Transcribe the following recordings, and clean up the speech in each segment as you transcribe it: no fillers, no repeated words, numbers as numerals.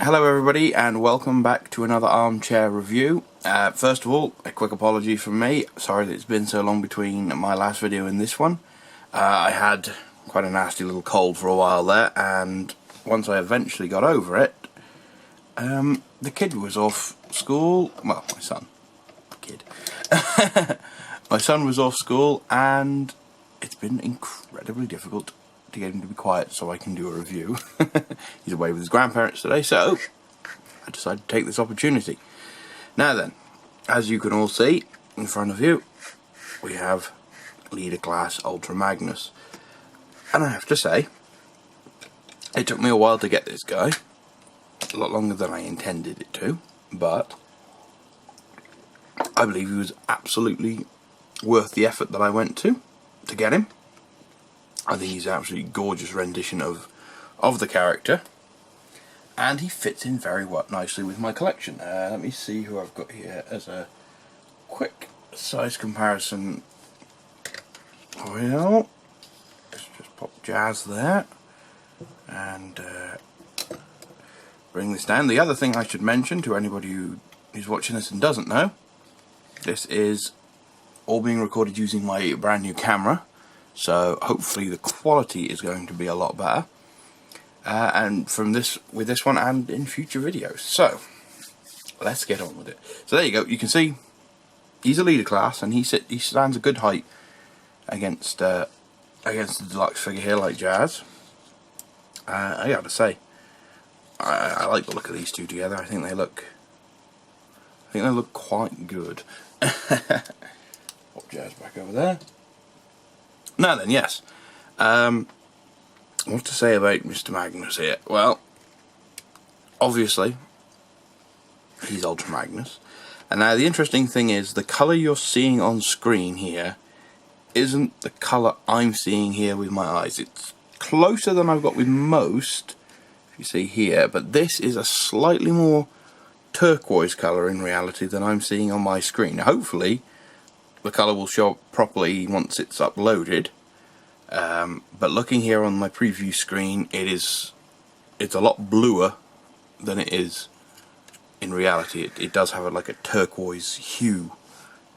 Hello everybody and welcome back to another Armchair review. First of all, a quick apology from me. Sorry that it's been so long between my last video and this one. I had quite a nasty little cold for a while there, and once I eventually got over it, the kid was off school. Well, my son. Kid. My son was off school, and it's been incredibly difficult to get him to be quiet so I can do a review. He's away with his grandparents today, so I decided to take this opportunity. Now then, as you can all see in front of you, we have Leader Class Ultra Magnus. And I have to say, it took me a while to get this guy. A lot longer than I intended it to, but I believe he was absolutely worth the effort that I went to get him. I think he's an absolutely gorgeous rendition of the character, and he fits in very nicely with my collection. Let me see who I've got here as a quick size comparison. Well, let's just pop Jazz there and bring this down. The other thing I should mention to anybody who's watching this and doesn't know, this is all being recorded using my brand new camera. So hopefully the quality is going to be a lot better, and with this one and in future videos. So let's get on with it. So there you go. You can see he's a leader class, and he stands a good height against the deluxe figure here, like Jazz. I gotta say, I like the look of these two together. I think they look quite good. Pop Jazz back over there. Now then, yes, what to say about Mr. Magnus here? Well, obviously, he's Ultra Magnus. And now the interesting thing is, the colour you're seeing on screen here isn't the colour I'm seeing here with my eyes. It's closer than I've got with most, if you see here, but this is a slightly more turquoise colour in reality than I'm seeing on my screen. Now, hopefully the colour will show up properly once it's uploaded, but looking here on my preview screen, it's a lot bluer than it is in reality. It does have like a turquoise hue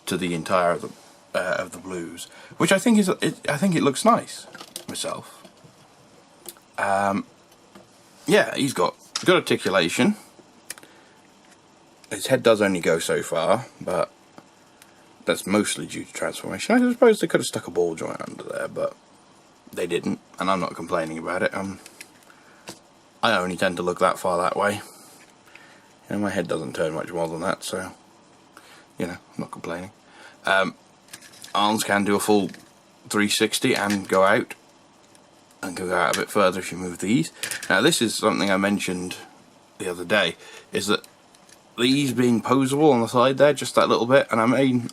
to the entire of the blues, which I think it looks nice myself. Yeah, he's got good articulation. His head does only go so far, but that's mostly due to transformation. I suppose they could have stuck a ball joint under there, but they didn't, and I'm not complaining about it. I only tend to look that far that way, and my head doesn't turn much more than that, so, you know, I'm not complaining. Arms can do a full 360 and go out, and can go out a bit further if you move these. Now, this is something I mentioned the other day, is that these being posable on the side there, just that little bit, and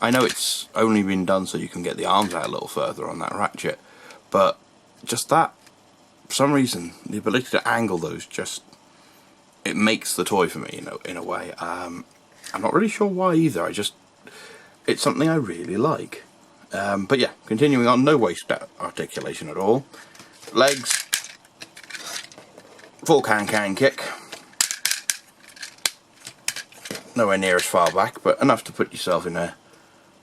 I know it's only been done so you can get the arms out a little further on that ratchet, but just that, for some reason, the ability to angle those it makes the toy for me, you know, in a way. I'm not really sure why either. It's something I really like. But yeah, continuing on, no waist articulation at all. Legs, full can kick. Nowhere near as far back, but enough to put yourself in a,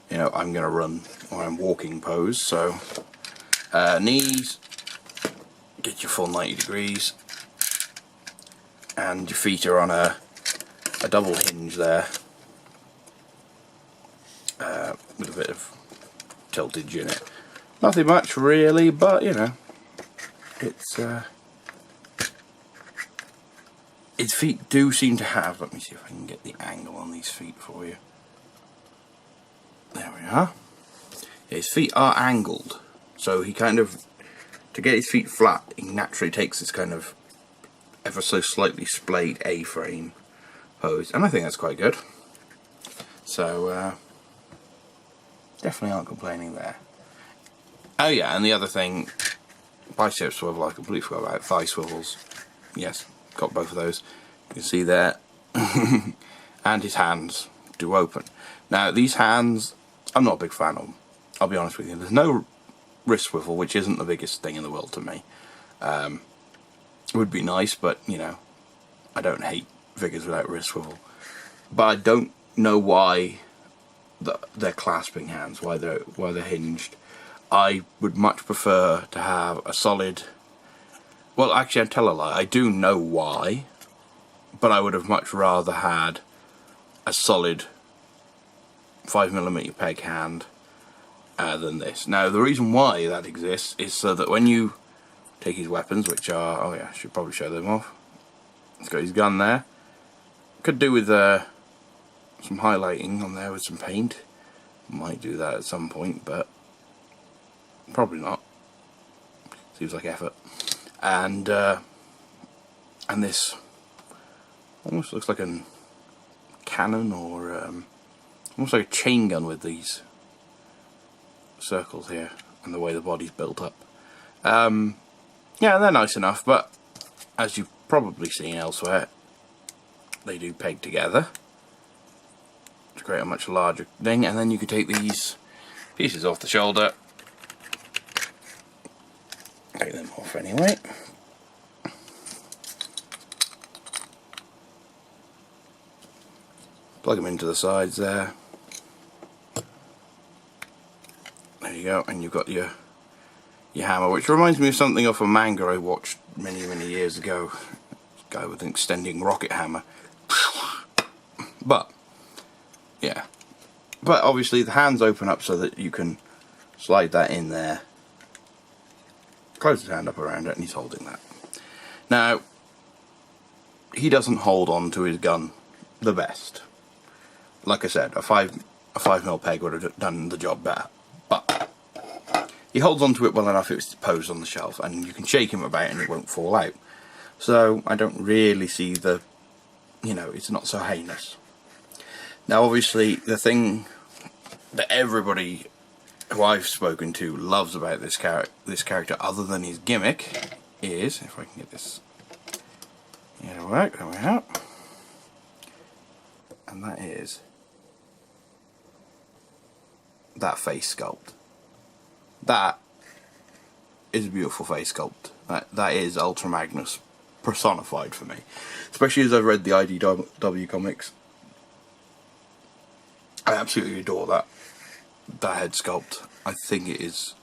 you know, I'm gonna run or I'm walking pose. So knees, get your full 90 degrees, and your feet are on a double hinge there, with a bit of tiltage in it. Nothing much really, but you know, his feet do seem to have, let me see if I can get the angle on these feet for you. There we are. Yeah, his feet are angled, so he kind of, to get his feet flat, he naturally takes this kind of ever so slightly splayed A-frame pose, and I think that's quite good. So, definitely aren't complaining there. Oh yeah, and the other thing, bicep swivel, I completely forgot about. Thigh swivels, yes. Got both of those, you can see there. And his hands do open. Now these hands, I'm not a big fan of them, I'll be honest with you. There's no wrist swivel, which isn't the biggest thing in the world to me. It would be nice, but you know, I don't hate figures without wrist swivel. But I don't know why they're clasping hands, why they're hinged. I would much prefer to have a solid... Well, actually, I'd tell a lie. I do know why, but I would have much rather had a solid 5mm peg hand than this. Now, the reason why that exists is so that when you take his weapons, which are... Oh yeah, I should probably show them off. He's got his gun there. Could do with some highlighting on there with some paint. Might do that at some point, but probably not. Seems like effort. And this almost looks like a cannon, or almost like a chain gun with these circles here, and the way the body's built up. Yeah, they're nice enough, but as you've probably seen elsewhere, they do peg together to create a much larger thing, and then you can take these pieces off the shoulder. Take them off anyway. Plug them into the sides there. There you go, and you've got your hammer, which reminds me of something off a manga I watched many years ago. This guy with an extending rocket hammer. But yeah, but obviously the hands open up so that you can slide that in there. Close his hand up around it, and he's holding that. Now, he doesn't hold on to his gun the best. Like I said, a 5mm peg would have done the job better. But he holds on to it well enough. It's posed on the shelf, and you can shake him about and it won't fall out. So I don't really see the, it's not so heinous. Now, obviously, the thing that everybody who I've spoken to loves about this character, other than his gimmick, is, if I can get this to work, there we are, and that is that face sculpt. That is a beautiful face sculpt. That is Ultra Magnus personified for me, especially as I've read the IDW comics. I absolutely adore that head sculpt. I think it's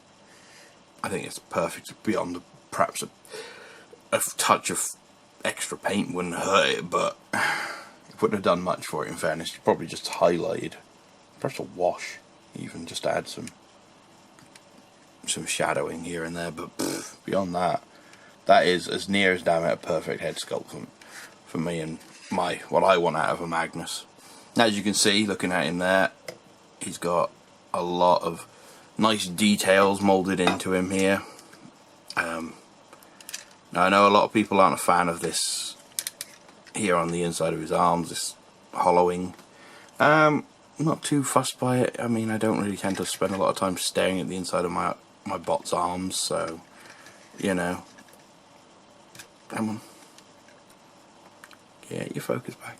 perfect. Beyond perhaps a touch of extra paint wouldn't hurt it, but it wouldn't have done much for it, in fairness. You probably just highlighted, perhaps a wash even, just to add some shadowing here and there, but beyond that, that is as near as damn it a perfect head sculpt for me and what I want out of a Magnus. Now, as you can see, looking at him there, he's got a lot of nice details moulded into him here. Now, I know a lot of people aren't a fan of this here on the inside of his arms, this hollowing. I'm not too fussed by it. I mean, I don't really tend to spend a lot of time staring at the inside of my bot's arms, so, Come on. Get your focus back.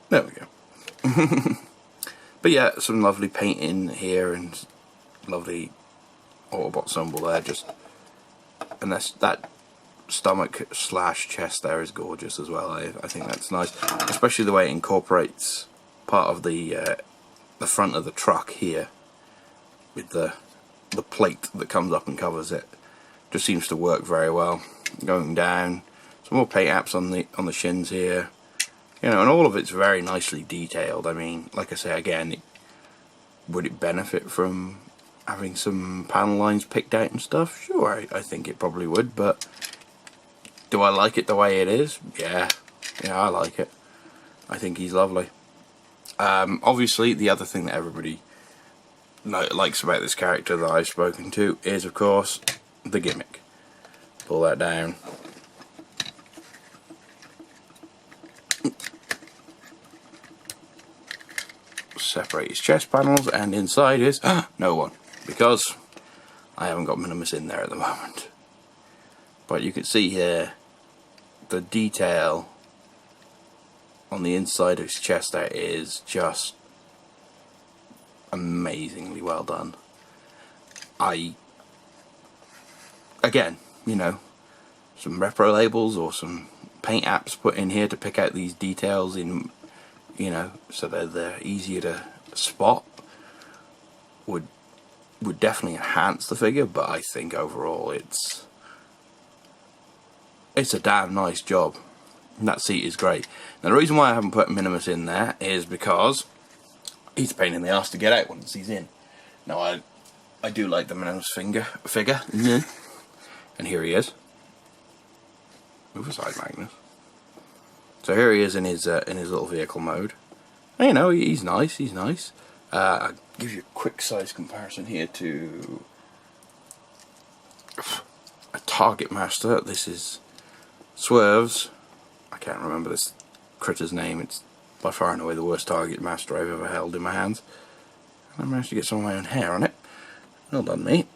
There we go. But yeah, some lovely painting here and lovely Autobot symbol there. And that stomach / chest there is gorgeous as well. I think that's nice, especially the way it incorporates part of the front of the truck here with the plate that comes up and covers it. Just seems to work very well. Going down, some more paint apps on the shins here. And all of it's very nicely detailed. I mean, like I say again, would it benefit from having some panel lines picked out and stuff? Sure, I think it probably would, but do I like it the way it is? Yeah, I like it. I think he's lovely. Obviously, the other thing that everybody likes about this character that I've spoken to is, of course, the gimmick. Pull that down. Separate his chest panels, and inside is no one, because I haven't got Minimus in there at the moment. But you can see here the detail on the inside of his chest there is just amazingly well done. Again, some repro labels or some paint apps put in here to pick out these details in, you know, so that they're easier to spot, would definitely enhance the figure. But I think overall it's a damn nice job. And that seat is great. Now the reason why I haven't put Minimus in there is because he's a pain in the ass to get out once he's in. Now I do like the Magnus figure. And here he is. Move aside, Magnus. So here he is in his little vehicle mode. And, you know, he's nice. He's nice. I'll give you a quick size comparison here to a Target Master. This is Swerve's. I can't remember this critter's name. It's by far and away the worst Target Master I've ever held in my hands. And I managed to get some of my own hair on it. Well done, me.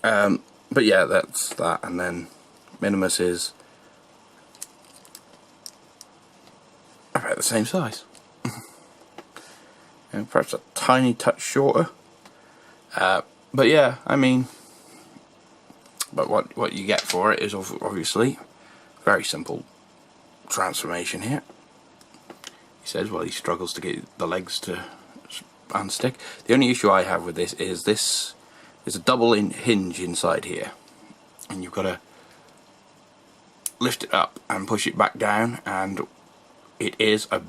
But yeah, that's that. And then Minimus is about the same size. And perhaps a tiny touch shorter. But yeah, I mean, but what you get for it is obviously very simple transformation here. He says, well, he struggles to get the legs to unstick. The only issue I have with this is there's a double hinge inside here, and you've got to lift it up and push it back down, and it is a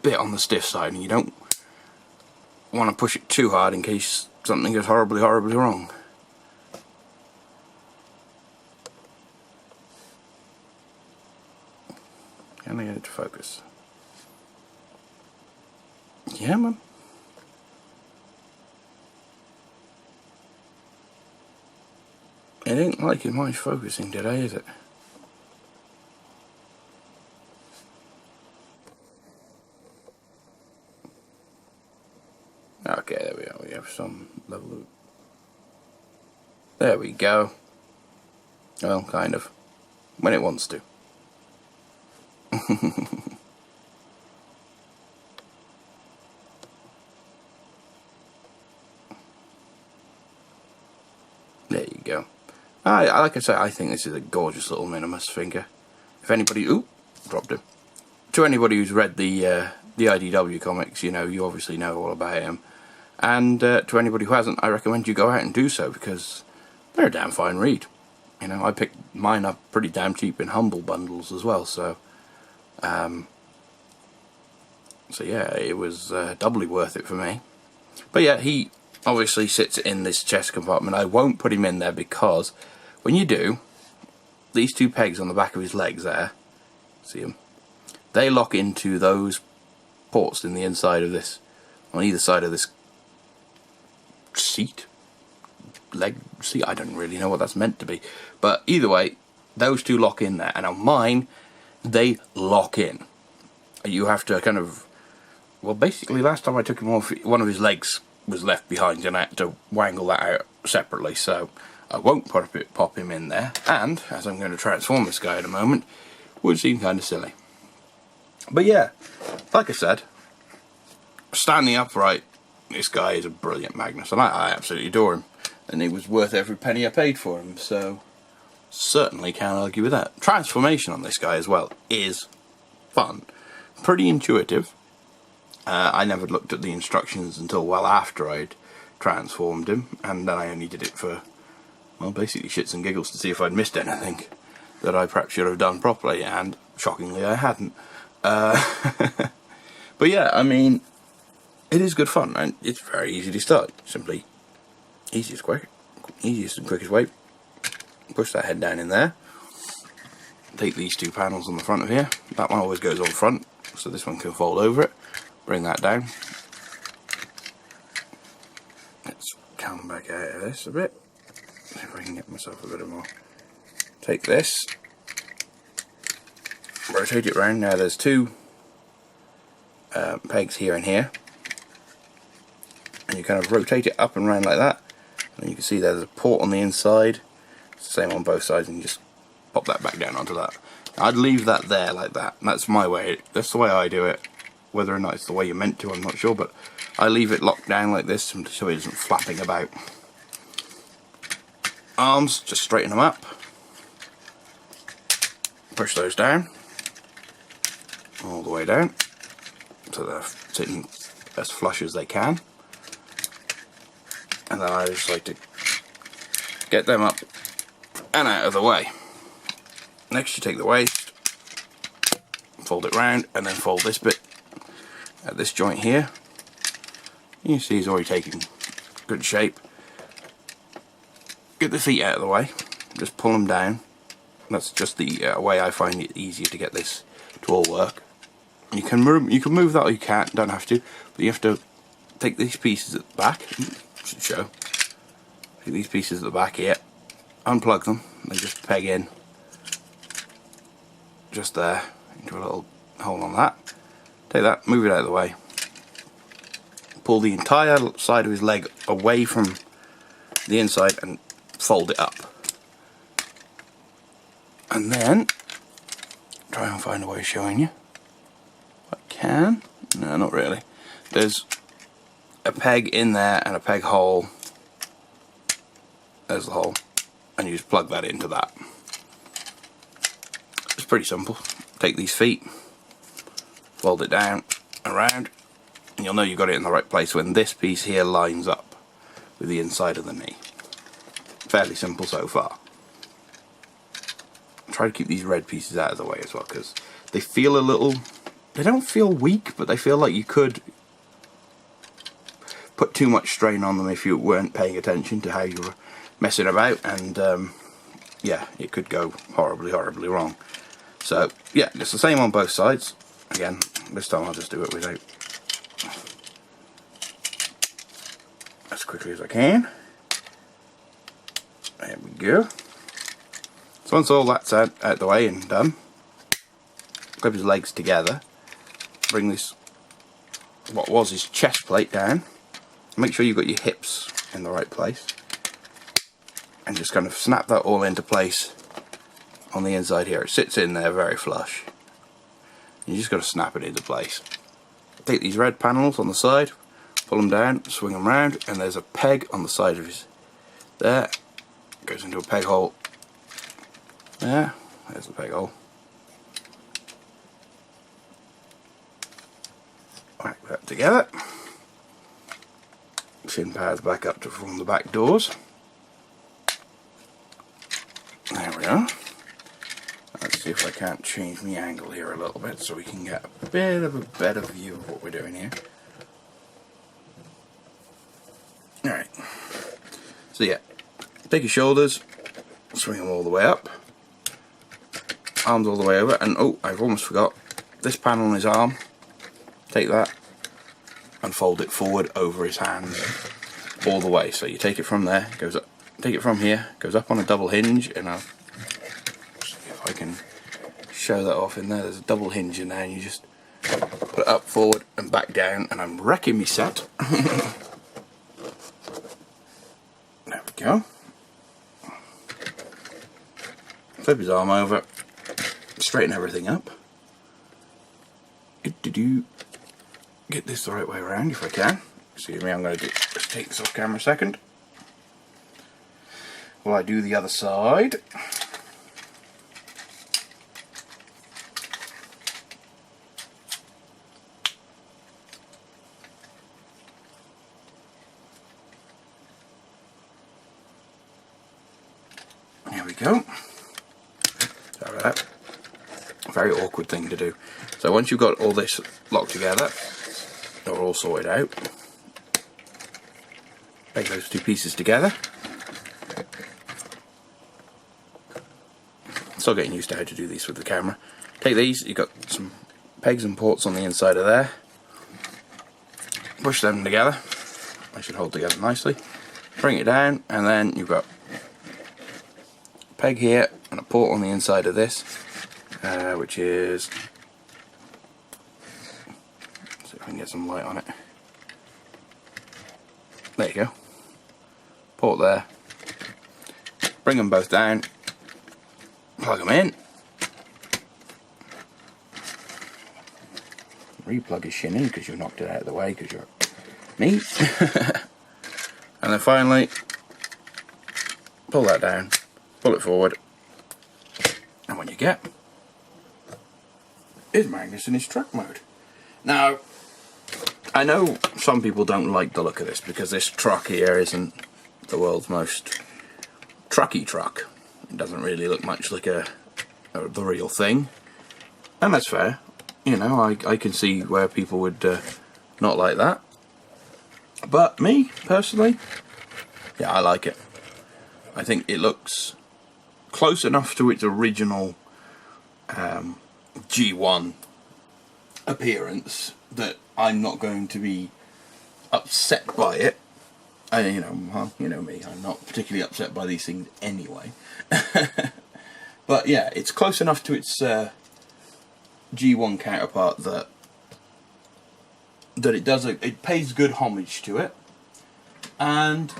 bit on the stiff side, and you don't want to push it too hard in case something goes horribly wrong. Can I get it to focus? Yeah, man. It ain't liking my focusing today, is it? Okay, there we are. We have some level of... There we go. Well, kind of. When it wants to. There you go. Like I say, I think this is a gorgeous little Minimus figure. If anybody... Ooh! Dropped him. To anybody who's read the IDW comics, you know, you obviously know all about him. And to anybody who hasn't, I recommend you go out and do so, because they're a damn fine read. You know, I picked mine up pretty damn cheap in Humble bundles as well, so... So yeah, it was doubly worth it for me. But yeah, he obviously sits in this chest compartment. I won't put him in there because when you do, these two pegs on the back of his legs there, see them? They lock into those ports in the inside of this, on either side of this seat, leg seat, I don't really know what that's meant to be. But either way, those two lock in there, and on mine, they lock in. You have to kind of, well, basically last time I took him off, one of his legs was left behind and I had to wangle that out separately, so I won't pop him in there. And as I'm going to transform this guy in a moment, would seem kind of silly. But yeah, like I said, standing upright, this guy is a brilliant Magnus, and I absolutely adore him, and it was worth every penny I paid for him, so certainly can't argue with that. Transformation on this guy as well is fun, pretty intuitive. I never looked at the instructions until well after I'd transformed him, and then I only did it for, well, basically shits and giggles to see if I'd missed anything that I perhaps should have done properly, and shockingly I hadn't. But yeah, I mean, it is good fun, and it's very easy to start. Simply easiest and quickest way. Push that head down in there. Take these two panels on the front of here. That one always goes on front, so this one can fold over it. Bring that down. Let's come back out of this a bit. See if I can get myself a bit more. Take this. Rotate it round. Now there's two pegs here and here. And you kind of rotate it up and round like that. And you can see there's a port on the inside. It's the same on both sides, and you just pop that back down onto that. I'd leave that there like that. That's my way. That's the way I do it. Whether or not it's the way you're meant to, I'm not sure, but I leave it locked down like this so it isn't flapping about. arms, just straighten them up, push those down, all the way down, so they're sitting as flush as they can, and then I just like to get them up and out of the way. Next you take the waist, fold it round, and then fold this bit at this joint here. You see he's already taking good shape. Get the feet out of the way, just pull them down. That's just the way I find it easier to get this to all work. You can move that or you can't, don't have to, but you have to take these pieces at the back, should show. Take these pieces at the back here, unplug them, they just peg in just there into a little hole on that. Take that, move it out of the way. Pull the entire side of his leg away from the inside and fold it up. And then try and find a way of showing you. I can. No, not really. There's a peg in there and a peg hole. There's the hole. And you just plug that into that. It's pretty simple. Take these feet, fold it down and around, and you'll know you got it in the right place when this piece here lines up with the inside of the knee. Fairly simple so far. Try to keep these red pieces out of the way as well, because they feel a little, they don't feel weak, but they feel like you could put too much strain on them if you weren't paying attention to how you were messing about, and yeah, it could go horribly wrong. So yeah, it's the same on both sides. Again, this time I'll just do it without, as quickly as I can. There we go. So once all that's out the way and done, clip his legs together, bring this, what was his chest plate down, make sure you've got your hips in the right place, and just kind of snap that all into place on the inside here. It sits in there very flush. You just got to snap it into place. Take these red panels on the side, pull them down, swing them round, and there's a peg on the side of his, there, goes into a peg hole. There, there's the peg hole. Whack that together. Shin pads back up to form the back doors. There we are. Let's see if I can't change my angle here a little bit so we can get a bit of a better view of what we're doing here. Alright. So yeah, take your shoulders, swing them all the way up. Arms all the way over, and oh, I've almost forgot this panel on his arm. Take that and fold it forward over his hands all the way. So you take it from there, goes up, take it from here, goes up on a double hinge, and I'll see if I can show that off in there. There's a double hinge in there, and you just put it up, forward, and back down, and I'm wrecking me set. There we go. Flip his arm over. Straighten everything up. Get this the right way around if I can. Excuse me, I'm going to just take this off camera a second. While I do the other side. There we go. Sorry about that. Very awkward thing to do. So once you've got all this locked together, or all sorted out, take those two pieces together. Still getting used to how to do these with the camera. Take these, you've got some pegs and ports on the inside of there. Push them together. They should hold together nicely. Bring it down, and then you've got a peg here and a port on the inside of this, which is, see if I can get some light on it. There you go. Port there. Bring them both down. Plug them in. Replug his shin in because you've knocked it out of the way because you're me. And then finally, pull that down, pull it forward, and what you get is Magnus in his truck mode. Now, I know some people don't like the look of this because this truck here isn't the world's most trucky truck. It doesn't really look much like the real thing, and that's fair. You know, I can see where people would not like that. But me, personally, yeah, I like it. I think it looks close enough to its original G1 appearance that I'm not going to be upset by it. You know me, I'm not particularly upset by these things anyway. But yeah, it's close enough to its G1 counterpart that it pays good homage to it, and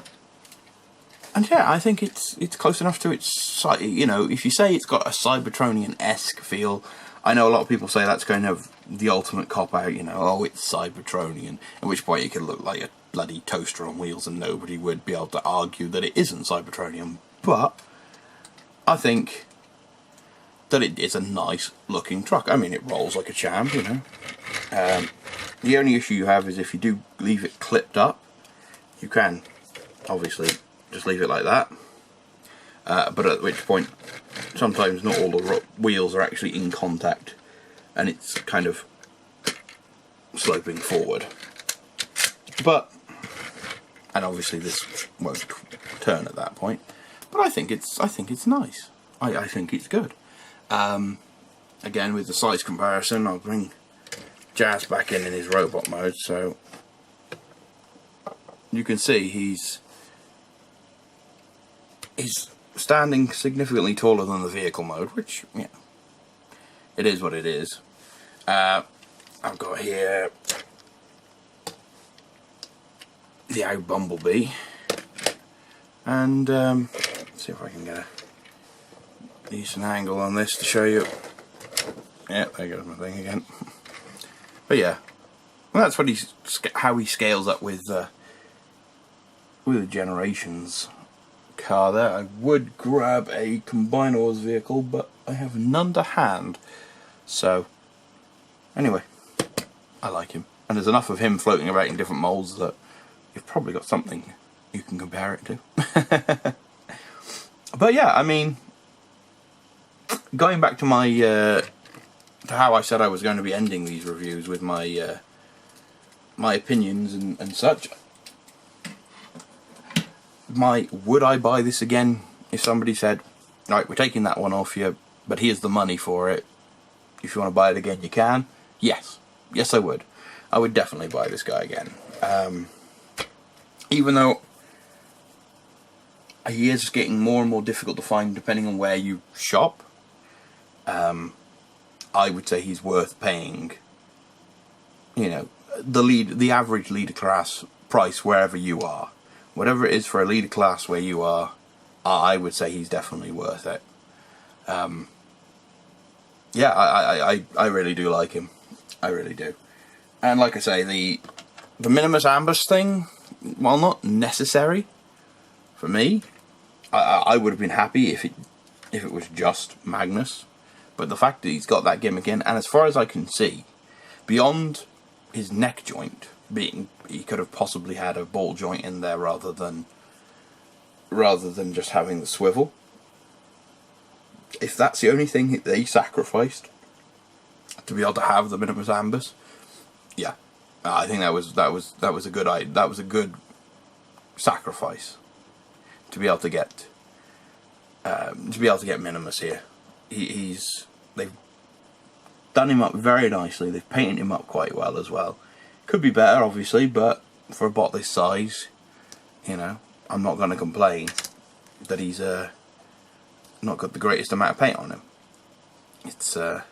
yeah, I think it's close enough to its, you know, if you say it's got a Cybertronian-esque feel, I know a lot of people say that's going to have the ultimate cop-out, you know, oh, it's Cybertronian, at which point it could look like a bloody toaster on wheels and nobody would be able to argue that it isn't Cybertronian. But I think that it is a nice looking truck. I mean, it rolls like a champ, you know. The only issue you have is if you do leave it clipped up, you can obviously just leave it like that. But at which point, sometimes not all the wheels are actually in contact and it's kind of sloping forward. And obviously this won't turn at that point. But I think it's nice. I think it's good. Again, with the size comparison, I'll bring Jazz back in his robot mode, so you can see he's standing significantly taller than the vehicle mode, which, yeah, it is what it is. I've got here the out Bumblebee, and let's see if I can get a decent angle on this to show you. Yeah, there goes my thing again. But yeah, well, that's what how he scales up with the Generations car there. I would grab a Combiners vehicle, but I have none to hand. So, anyway, I like him. And there's enough of him floating about in different molds that you've probably got something you can compare it to. But yeah, I mean, going back to my to how I said I was going to be ending these reviews with my my opinions and such. Would I buy this again if somebody said, right, we're taking that one off you, but here's the money for it. If you want to buy it again, you can. Yes, I would. I would definitely buy this guy again. Even though he is getting more and more difficult to find depending on where you shop. I would say he's worth paying, you know, the average leader class price wherever you are. Whatever it is for a leader class where you are, I would say he's definitely worth it. Yeah, I really do like him. I really do. And like I say, the Minimus Ambush thing, while not necessary for me, I would have been happy if it was just Magnus. But the fact that he's got that gimmick in, and as far as I can see, beyond his neck joint being, he could have possibly had a ball joint in there rather than just having the swivel. If that's the only thing that they sacrificed to be able to have the Minimus Ambush, yeah, I think that was a good sacrifice to be able to get Minimus here. They've done him up very nicely. They've painted him up quite well as well. Could be better, obviously, but for a bot this size, you know, I'm not going to complain that he's not got the greatest amount of paint on him. It's and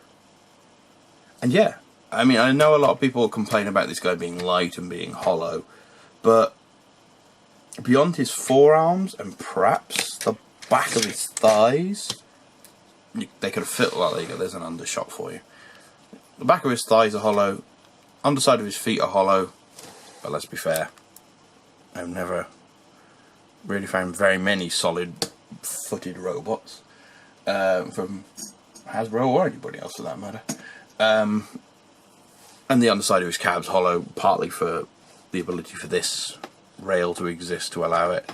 yeah, I mean, I know a lot of people complain about this guy being light and being hollow, but beyond his forearms and perhaps the back of his thighs, they could have fit. Well, there you go. There's an undershot for you. The back of his thighs are hollow. Underside of his feet are hollow. But let's be fair, I've never really found very many solid footed robots from Hasbro or anybody else for that matter. And the underside of his cab's hollow, partly for the ability for this rail to exist to allow it.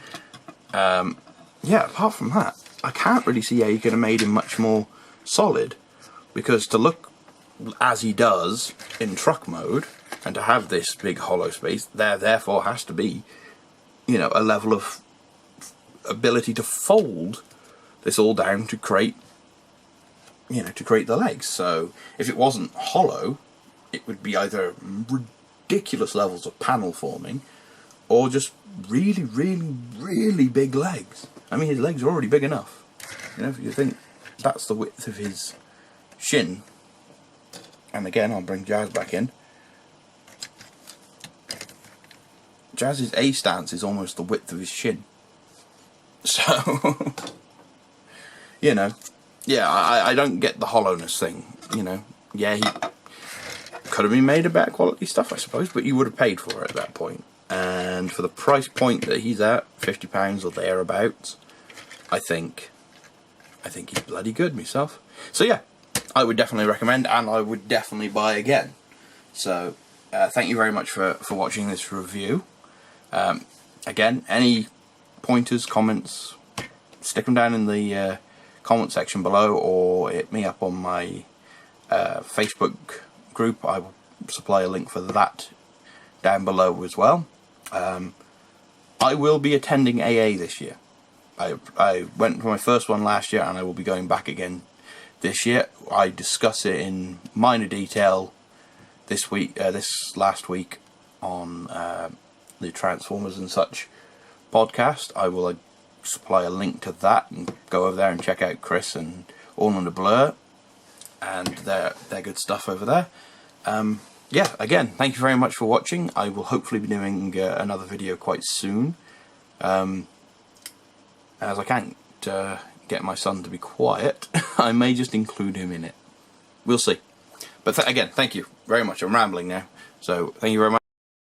Yeah, apart from that, I can't really see how you could have made him much more solid, because to look as he does in truck mode, and to have this big hollow space, there therefore has to be, you know, a level of ability to fold this all down to create, you know, to create the legs. So if it wasn't hollow, it would be either ridiculous levels of panel forming, or just really, really, really big legs. I mean, his legs are already big enough. You know, if you think that's the width of his shin, and again, I'll bring Jazz back in. Jazz's A stance is almost the width of his shin. So, you know, yeah, I don't get the hollowness thing, you know. Yeah, he could have been made of better quality stuff, I suppose, but you would have paid for it at that point. And for the price point that he's at, £50 or thereabouts, I think he's bloody good myself. So yeah, I would definitely recommend, and I would definitely buy again. So thank you very much for watching this review. Again, any pointers, comments, stick them down in the comment section below, or hit me up on my Facebook group. I will supply a link for that down below as well. I will be attending AA this year. I went for my first one last year, and I will be going back again this year. I discuss it in minor detail this last week on the Transformers and Such podcast. I will supply a link to that and go over there and check out Chris and All Under Blur, and they're good stuff over there. Yeah, again, thank you very much for watching. I will hopefully be doing another video quite soon, as I can't get my son to be quiet. I may just include him in it. We'll see. But again, thank you very much. I'm rambling now, so thank you very much.